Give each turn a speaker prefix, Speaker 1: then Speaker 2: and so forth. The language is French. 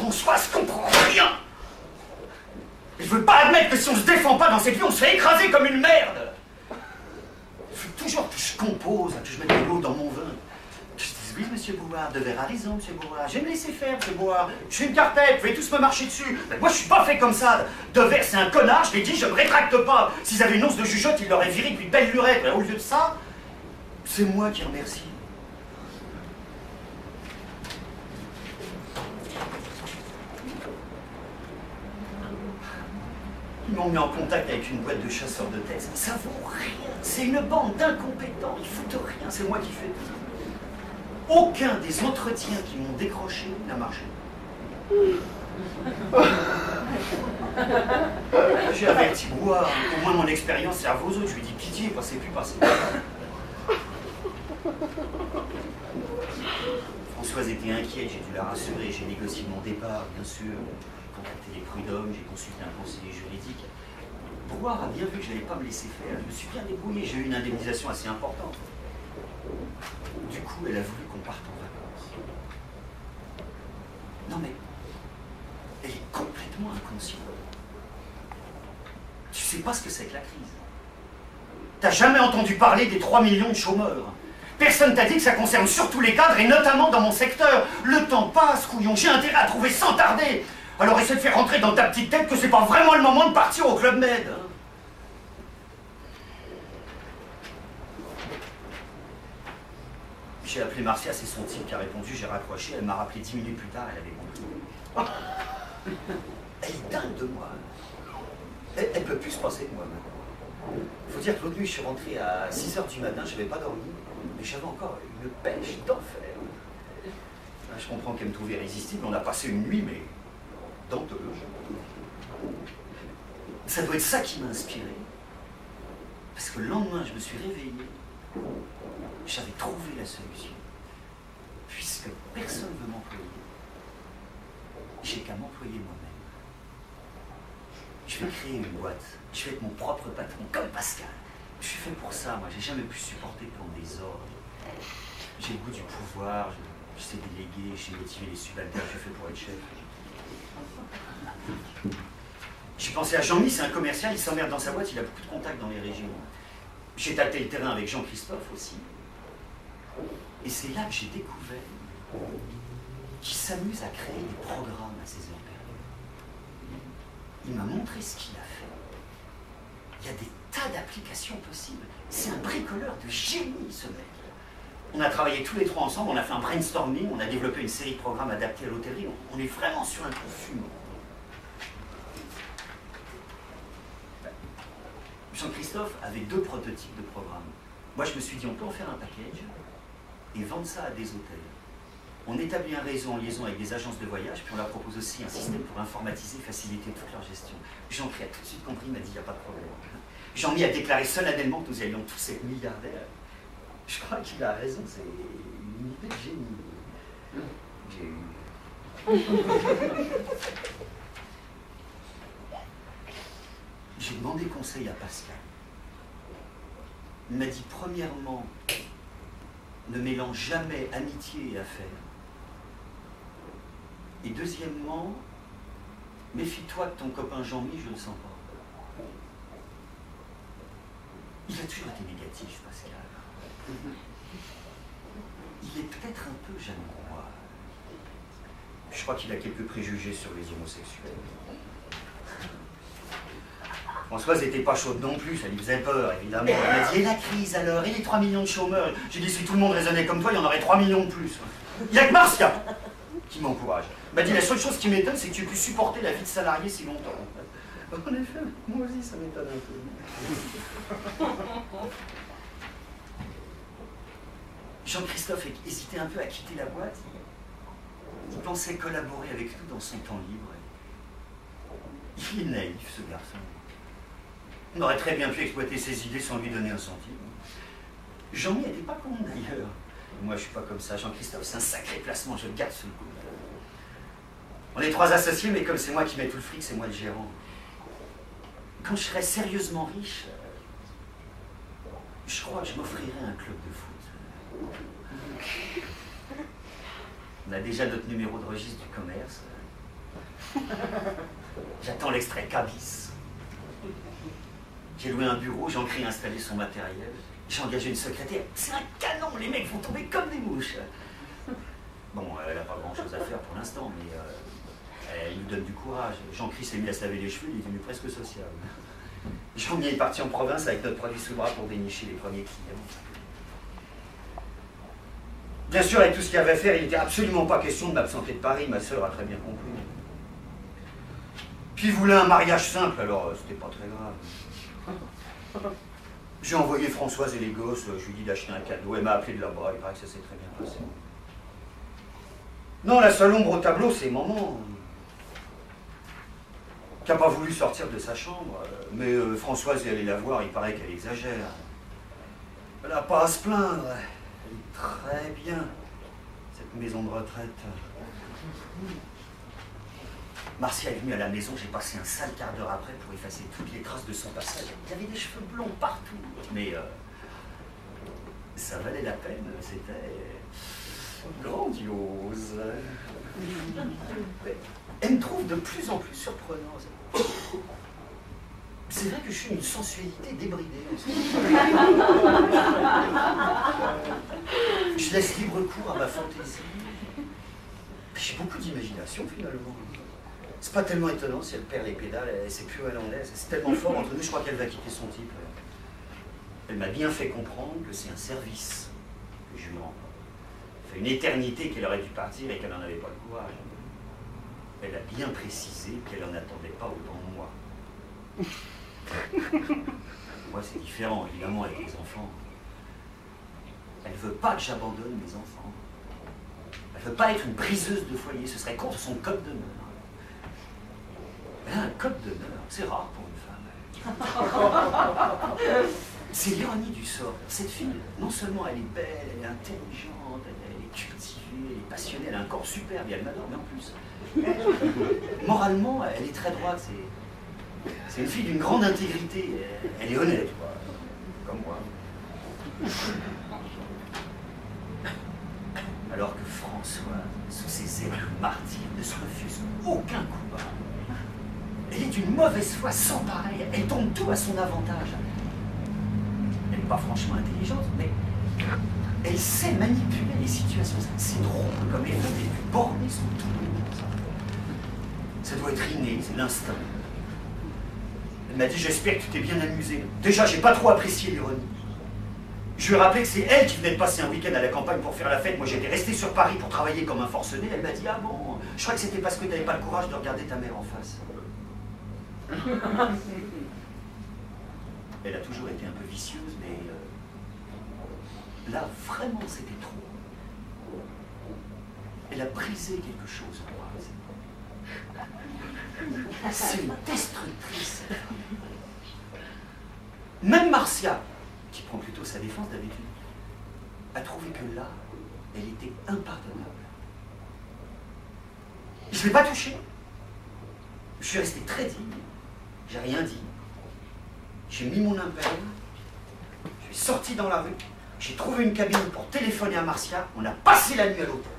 Speaker 1: Françoise comprend rien. Elle veut pas admettre que si on se défend pas dans cette vie, on se fait écraser comme une merde. Il faut toujours que je compose, que je mette de l'eau dans mon vin. Que je dise oui, monsieur Bouard, de verre à raison, monsieur Bouard. Je vais me laisser faire, monsieur Bouard. Je suis une carpette, vous pouvez tous me marcher dessus. Mais moi, je suis pas fait comme ça. De verre, c'est un connard, je l'ai dit, je me rétracte pas. S'ils avaient une once de jugeote, ils l'auraient viré depuis belle lurette. Mais au lieu de ça, c'est moi qui remercie. Ils m'ont mis en contact avec une boîte de chasseurs de tête. Ça vaut rien. C'est une bande d'incompétents. Ils foutent rien. C'est moi qui fais tout. Aucun des entretiens qui m'ont décroché n'a marché. J'ai averti Bouard. Au moins mon expérience sert à vos autres. Je lui dis pitié, passez plus, passez. Françoise était inquiète. J'ai dû la rassurer. J'ai négocié mon départ, bien sûr. J'ai contacté les prud'hommes. J'ai consulté un conseiller juridique. Brouard a bien vu que je n'allais pas me laisser faire. Je me suis bien débrouillé, j'ai eu une indemnisation assez importante. Du coup, elle a voulu qu'on parte en vacances. Non mais, elle est complètement inconsciente. Tu sais pas ce que c'est que la crise. T'as jamais entendu parler des 3 millions de chômeurs. Personne t'a dit que ça concerne surtout les cadres et notamment dans mon secteur. Le temps passe, couillon, j'ai intérêt à trouver sans tarder. Alors essaie de faire rentrer dans ta petite tête que c'est pas vraiment le moment de partir au Club Med. J'ai appelé Marcia, c'est son type qui a répondu, j'ai raccroché, elle m'a rappelé 10 minutes plus tard, elle avait compris. Elle est dingue de moi. Elle peut plus se passer de moi maintenant. Faut dire que l'autre nuit, je suis rentré à 6h du matin, je n'avais pas dormi, mais j'avais encore une pêche d'enfer. Je comprends qu'elle me trouvait irrésistible, on a passé une nuit, mais denteuse. Ça doit être ça qui m'a inspiré. Parce que le lendemain, je me suis réveillé, j'avais trouvé la solution. Puisque personne ne veut m'employer, j'ai qu'à m'employer moi-même. Je vais créer une boîte, je vais être mon propre patron, comme Pascal. Je suis fait pour ça, moi, j'ai jamais pu supporter prendre des ordres. J'ai le goût du pouvoir, je sais déléguer, je sais motiver les subalternes, je suis fait pour être chef. J'ai pensé à Jean-Mi, c'est un commercial, il s'emmerde dans sa boîte, il a beaucoup de contacts dans les régions. J'ai tâté le terrain avec Jean-Christophe aussi. Et c'est là que j'ai découvert qu'il s'amuse à créer des programmes à ses heures périodes. Il m'a montré ce qu'il a fait. Il y a des tas d'applications possibles. C'est un bricoleur de génie, ce mec. On a travaillé tous les trois ensemble, on a fait un brainstorming, on a développé une série de programmes adaptés à l'hôtellerie. On est vraiment sur un coup fumant. Jean-Christophe avait 2 prototypes de programmes. Moi, je me suis dit, on peut en faire un package et vendre ça à des hôtels. On établit un réseau en liaison avec des agences de voyage, puis on leur propose aussi un système pour informatiser et faciliter toute leur gestion. Jean-Christophe a tout de suite compris, il m'a dit, il n'y a pas de problème. Jean-Mi a déclaré solennellement que nous allions tous être milliardaires. Je crois qu'il a raison, c'est une idée de génie. J'ai eu. J'ai demandé conseil à Pascal. Il m'a dit, premièrement, ne mélange jamais amitié et affaires. Et deuxièmement, méfie-toi de ton copain Jean-Mi, je ne le sens pas. Il a toujours été négatif, Pascal. Il est peut-être un peu jaloux. Je crois qu'il a quelques préjugés sur les homosexuels. Françoise n'était pas chaude non plus, ça lui faisait peur, évidemment. Elle m'a dit, et la crise alors, et les 3 millions de chômeurs? J'ai dit, si tout le monde raisonnait comme toi, il y en aurait 3 millions de plus. Il n'y a que Marcia qui m'encourage. Elle m'a dit, la seule chose qui m'étonne, c'est que tu aies pu supporter la vie de salarié si longtemps. En effet, moi aussi, ça m'étonne un peu. Jean-Christophe hésitait un peu à quitter la boîte. Il pensait collaborer avec nous dans son temps libre. Il est naïf, ce garçon. On aurait très bien pu exploiter ses idées sans lui donner un centime. Jean-Mi n'était pas con d'ailleurs. Moi, je suis pas comme ça. Jean-Christophe, c'est un sacré placement, je le garde sous le coude. On est 3 associés, mais comme c'est moi qui mets tout le fric, c'est moi le gérant. Quand je serai sérieusement riche, je crois que je m'offrirai un club de foot. On a déjà notre numéro de registre du commerce. J'attends l'extrait cabis. J'ai loué un bureau, Jean-Cri a installé son matériel. J'ai engagé une secrétaire. C'est un canon, les mecs vont tomber comme des mouches. Bon, elle n'a pas grand-chose à faire pour l'instant, mais elle nous donne du courage. Jean-Cri s'est mis à se laver les cheveux, il est devenu presque social. Jean-Mi est parti en province avec notre produit sous bras pour dénicher les premiers clients. Bien sûr, avec tout ce qu'il y avait à faire, il n'était absolument pas question de m'absenter de Paris, ma sœur a très bien compris. Puis il voulait un mariage simple, alors c'était pas très grave. J'ai envoyé Françoise et les gosses, je lui ai dit d'acheter un cadeau, elle m'a appelé de là-bas, il paraît que ça s'est très bien passé. Non, la seule ombre au tableau, c'est maman, qui n'a pas voulu sortir de sa chambre. Mais Françoise est allée la voir, il paraît qu'elle exagère. Elle n'a pas à se plaindre, elle est très bien, cette maison de retraite. Marcia est venue à la maison, j'ai passé un sale quart d'heure après pour effacer toutes les traces de son passage. Il y avait des cheveux blonds partout, mais ça valait la peine, c'était grandiose. Elle me trouve de plus en plus surprenante. C'est vrai que je suis une sensualité débridée. Je laisse libre cours à ma fantaisie. J'ai beaucoup d'imagination finalement. C'est pas tellement étonnant si elle perd les pédales, elle sait plus où elle en est. C'est tellement fort entre nous, je crois qu'elle va quitter son type. Elle m'a bien fait comprendre que c'est un service que je lui rends. Ça fait une éternité qu'elle aurait dû partir et qu'elle n'en avait pas le courage. Elle a bien précisé qu'elle n'en attendait pas autant de moi. Moi, c'est différent, évidemment, avec les enfants. Elle ne veut pas que j'abandonne mes enfants. Elle ne veut pas être une briseuse de foyer, ce serait contre son code d'honneur. Elle a un code d'honneur, c'est rare pour une femme. C'est l'ironie du sort. Cette fille, non seulement elle est belle, elle est intelligente, elle est cultivée, elle est passionnée, elle a un corps superbe et elle m'adore, mais en plus, moralement, elle est très droite. C'est une fille d'une grande intégrité. Elle est honnête, quoi. Comme moi. Alors que François, sous ses airs martyrs, ne se refuse aucun coup bas. Elle est d'une mauvaise foi sans pareil. Elle tourne tout à son avantage. Elle n'est pas franchement intelligente, mais elle sait manipuler les situations. C'est drôle, comme elle veut borner son tout. Ça doit être inné, c'est l'instinct. Elle m'a dit, j'espère que tu t'es bien amusé. Déjà, j'ai pas trop apprécié l'ironie. Je lui ai rappelé que c'est elle qui venait de passer un week-end à la campagne pour faire la fête. Moi, j'étais resté sur Paris pour travailler comme un forcené. Elle m'a dit, ah bon, je crois que c'était parce que tu n'avais pas le courage de regarder ta mère en face. Elle a toujours été un peu vicieuse, mais là, vraiment, c'était trop. Elle a brisé quelque chose en moi. C'est une destructrice. Même Marcia, qui prend plutôt sa défense d'habitude, a trouvé que là, elle était impardonnable. Je ne l'ai pas touchée. Je suis resté très digne. J'ai rien dit. J'ai mis mon impair. Je suis sorti dans la rue. J'ai trouvé une cabine pour téléphoner à Marcia. On a passé la nuit à l'hôtel.